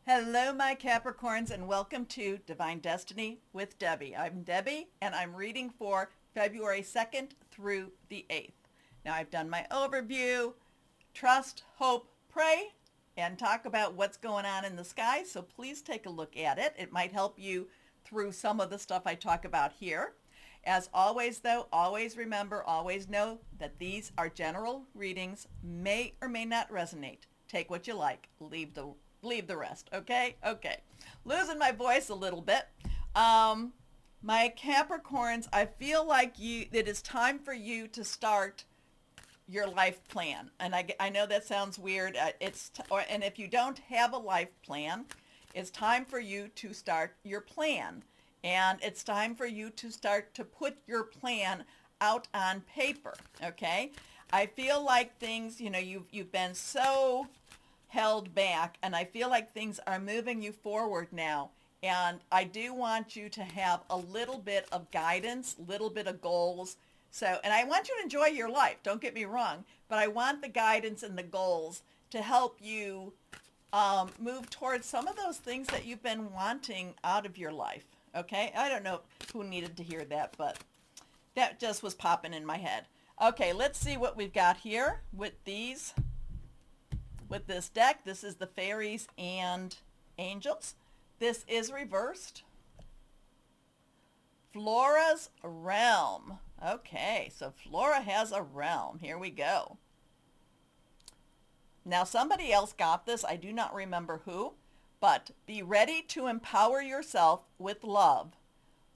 Hello, my Capricorns, and welcome to Divine Destiny with Debbie. I'm Debbie, and I'm reading for February 2nd through the 8th. Now, I've done my overview, trust, hope, pray, and talk about what's going on in the sky, so please take a look at it. It might help you through some of the stuff I talk about here. As always, though, always remember, always know that these are general readings, may or may not resonate. Take what you like, leave the rest. Okay. Losing my voice a little bit. My Capricorns, I feel like it is time for you to start your life plan. And I know that sounds weird. And if you don't have a life plan, it's time for you to start your plan. And it's time for you to start to put your plan out on paper. Okay. I feel like things, you've been so held back, and I feel like things are moving you forward now. And I do want you to have a little bit of guidance, little bit of goals. And I want you to enjoy your life, don't get me wrong, but I want the guidance and the goals to help you move towards some of those things that you've been wanting out of your life. Okay, I don't know who needed to hear that, but that just was popping in my head. Okay, let's see what we've got here with this deck. This is the fairies and angels. This is reversed. Flora's realm. Okay, so Flora has a realm. Here we go. Now somebody else got this. I do not remember who, but be ready to empower yourself with love,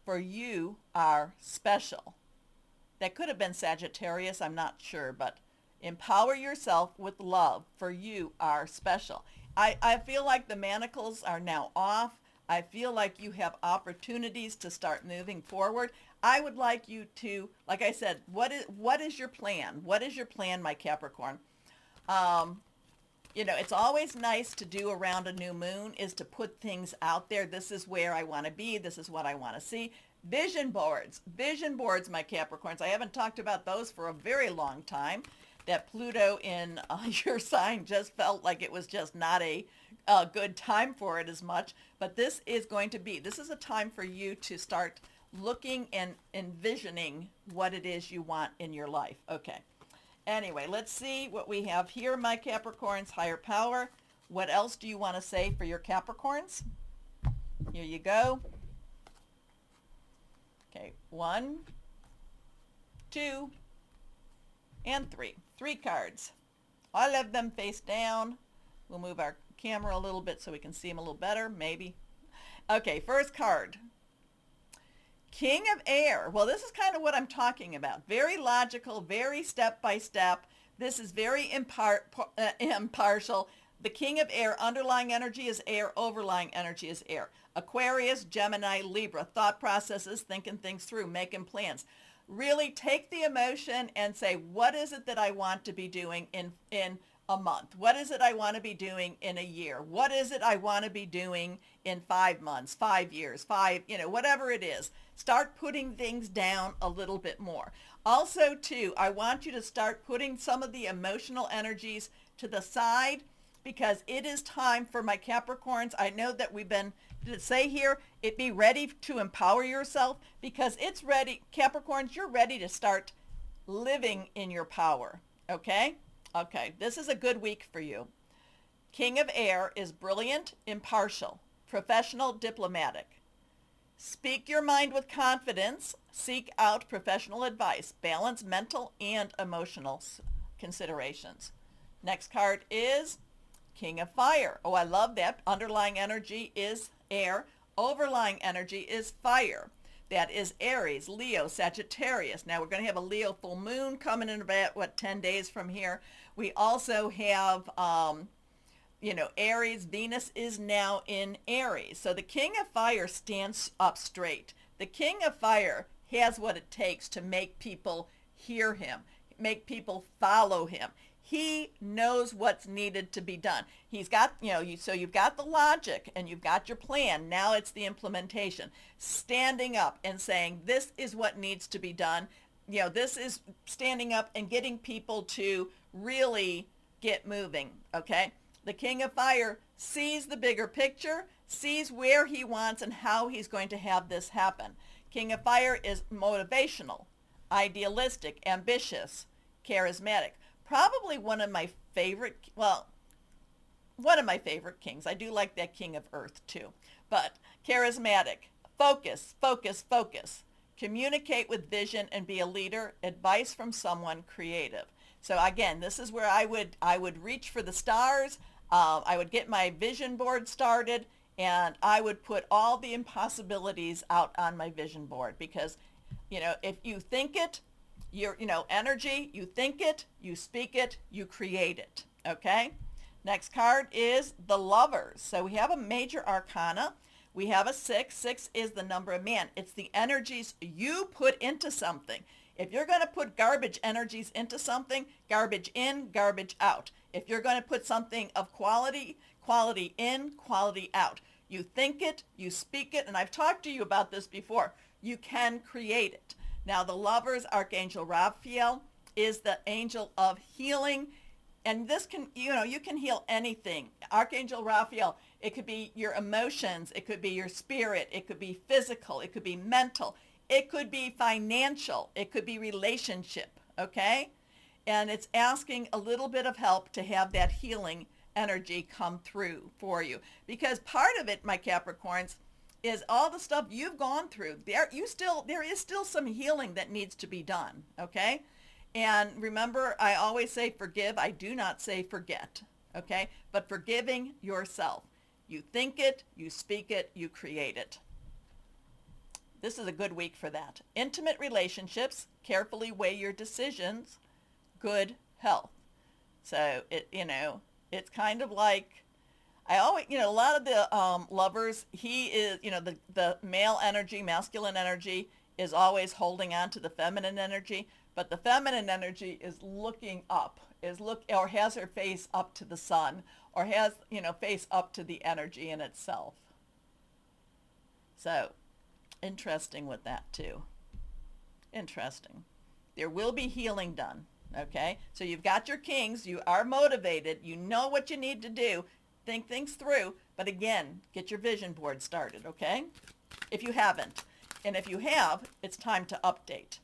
for you are special. That could have been Sagittarius, I'm not sure, but empower yourself with love, for you are special. I feel like the manacles are now off. I feel like you have opportunities to start moving forward. I would like you to, like I said, what is your plan? What is your plan, my Capricorn? It's always nice to do around a new moon is to put things out there. This is where I want to be. This is what I want to see. Vision boards, my Capricorns. I haven't talked about those for a very long time. That Pluto in your sign just felt like it was just not a good time for it as much. But this is a time for you to start looking and envisioning what it is you want in your life. Okay. Anyway, let's see what we have here, my Capricorns. Higher power. What else do you want to say for your Capricorns? Here you go. Okay, 1, 2, and 3. 3 cards. All of them face down. We'll move our camera a little bit so we can see them a little better, maybe. Okay, first card. King of Air. Well, this is kind of what I'm talking about. Very logical, very step by step. This is very impartial. The King of Air, underlying energy is air, overlying energy is air. Aquarius, Gemini, Libra, thought processes, thinking things through, making plans. Really take the emotion and say, what is it that I want to be doing in a month? What is it I want to be doing in a year? What is it I want to be doing in 5 months, 5 years, whatever it is. Start putting things down a little bit more. Also, too, I want you to start putting some of the emotional energies to the side, because it is time for my Capricorns. I know that we've been to say here, be ready to empower yourself, because it's ready. Capricorns, you're ready to start living in your power. Okay? Okay, this is a good week for you. King of Air is brilliant, impartial, professional, diplomatic. Speak your mind with confidence. Seek out professional advice. Balance mental and emotional considerations. Next card is King of Fire. Oh, I love that. Underlying energy is air. Overlying energy is fire. That is Aries, Leo, Sagittarius. Now we're going to have a Leo full moon coming in about, 10 days from here. We also have, Aries. Venus is now in Aries. So the King of Fire stands up straight. The King of Fire has what it takes to make people hear him, make people follow him. He knows what's needed to be done. He's got, so you've got the logic and you've got your plan. Now it's the implementation. Standing up and saying, this is what needs to be done. This is standing up and getting people to really get moving, okay? The King of Fire sees the bigger picture, sees where he wants and how he's going to have this happen. King of Fire is motivational, idealistic, ambitious, charismatic. Probably one of my favorite, well, one of my favorite kings. I do like that King of Earth too. But charismatic, focus, focus, focus. Communicate with vision and be a leader. Advice from someone creative. So again, this is where I would reach for the stars. I would get my vision board started, and I would put all the impossibilities out on my vision board, because, if you think it, energy, you think it, you speak it, you create it. Okay? Next card is the Lovers. So we have a major arcana. We have a 6. 6 is the number of man. It's the energies you put into something. If you're going to put garbage energies into something, garbage in, garbage out. If you're going to put something of quality, quality in, quality out. You think it, you speak it, and I've talked to you about this before. You can create it. Now, the Lovers, Archangel Raphael, is the angel of healing. And this can, you can heal anything. Archangel Raphael, it could be your emotions, it could be your spirit, it could be physical, it could be mental, it could be financial, it could be relationship, okay? And it's asking a little bit of help to have that healing energy come through for you. Because part of it, my Capricorns, is all the stuff you've gone through. There is still some healing that needs to be done, okay? And remember, I always say forgive. I do not say forget, okay? But forgiving yourself. You think it, you speak it, you create it. This is a good week for that. Intimate relationships, carefully weigh your decisions, good health. So, it's kind of like, I always, a lot of the Lovers, he is, the male energy, masculine energy is always holding on to the feminine energy. But the feminine energy is looking up, or has her face up to the sun, or has, face up to the energy in itself. So, interesting with that too. Interesting. There will be healing done, okay? So you've got your kings, you are motivated, you know what you need to do, think things through, but again, get your vision board started, okay? If you haven't. And if you have, it's time to update.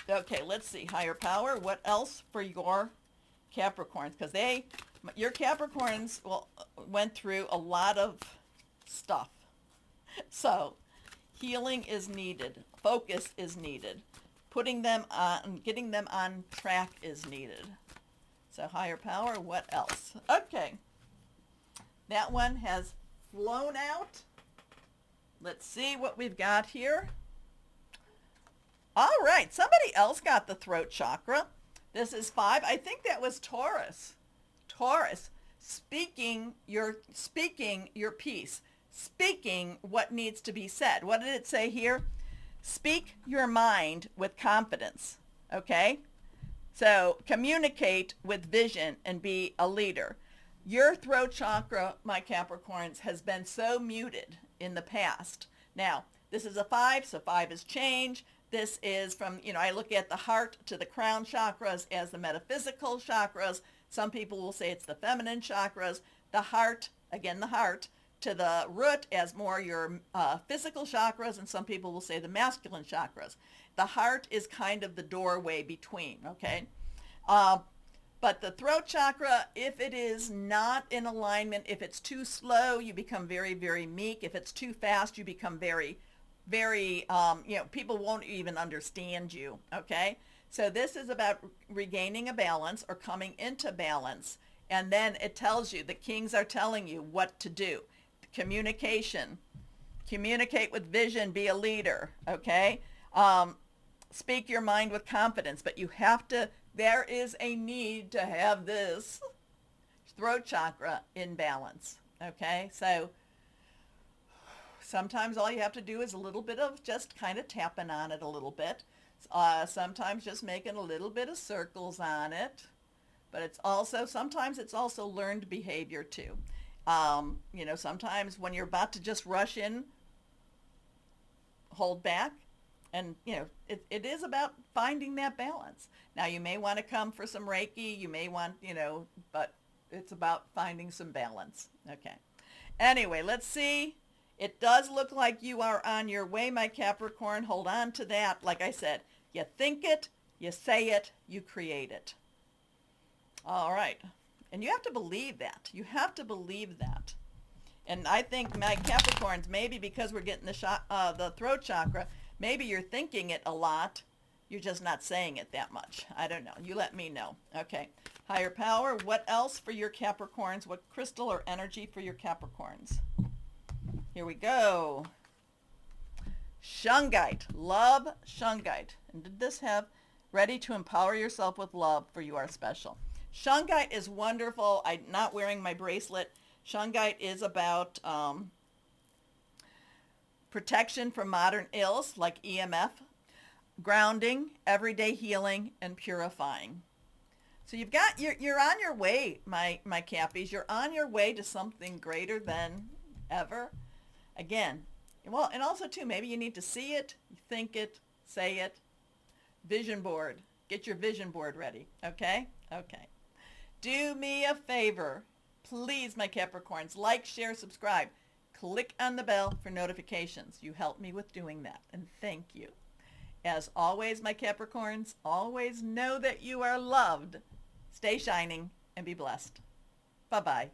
Okay, let's see. Higher power. What else for your Capricorns? Because your Capricorns went through a lot of stuff. So, healing is needed. Focus is needed. Getting them on track is needed. So, higher power. What else? Okay. That one has flown out. Let's see what we've got here. All right, somebody else got the throat chakra. This is 5. I think that was Taurus. Taurus, speaking your piece, speaking what needs to be said. What did it say here? Speak your mind with confidence, okay? So communicate with vision and be a leader. Your throat chakra, my Capricorns, has been so muted in the past. Now, this is a 5, so 5 is change. This is from, I look at the heart to the crown chakras as the metaphysical chakras. Some people will say it's the feminine chakras. The heart, again, the heart, to the root as more your physical chakras, and some people will say the masculine chakras. The heart is kind of the doorway between, okay? But the throat chakra, if it is not in alignment, if it's too slow, you become very, very meek. If it's too fast, you become very, very, people won't even understand you, okay? So this is about regaining a balance or coming into balance. And then it tells you, the kings are telling you what to do. Communication. Communicate with vision, be a leader, okay? Speak your mind with confidence, but you have to, there is a need to have this throat chakra in balance, okay? So sometimes all you have to do is a little bit of just kind of tapping on it a little bit. Sometimes just making a little bit of circles on it. But it's also, sometimes it's also learned behavior too. Sometimes when you're about to just rush in, hold back. And, it is about finding that balance. Now, you may want to come for some Reiki. You may want, but it's about finding some balance. Okay. Anyway, let's see. It does look like you are on your way, my Capricorn. Hold on to that. Like I said, you think it, you say it, you create it. All right. And you have to believe that. You have to believe that. And I think my Capricorns, maybe because we're getting the throat chakra, maybe you're thinking it a lot. You're just not saying it that much. I don't know. You let me know. Okay. Higher power. What else for your Capricorns? What crystal or energy for your Capricorns? Here we go. Shungite. Love Shungite. And did this have ready to empower yourself with love, for you are special. Shungite is wonderful. I'm not wearing my bracelet. Shungite is about protection from modern ills like EMF, grounding, everyday healing, and purifying. So you're on your way, my Cappies. You're on your way to something greater than ever. Again, well, and also too, maybe you need to see it, think it, say it. Vision board. Get your vision board ready. Okay? Okay. Do me a favor. Please, my Capricorns, like, share, subscribe. Click on the bell for notifications. You help me with doing that, and thank you. As always, my Capricorns, always know that you are loved. Stay shining and be blessed. Bye-bye.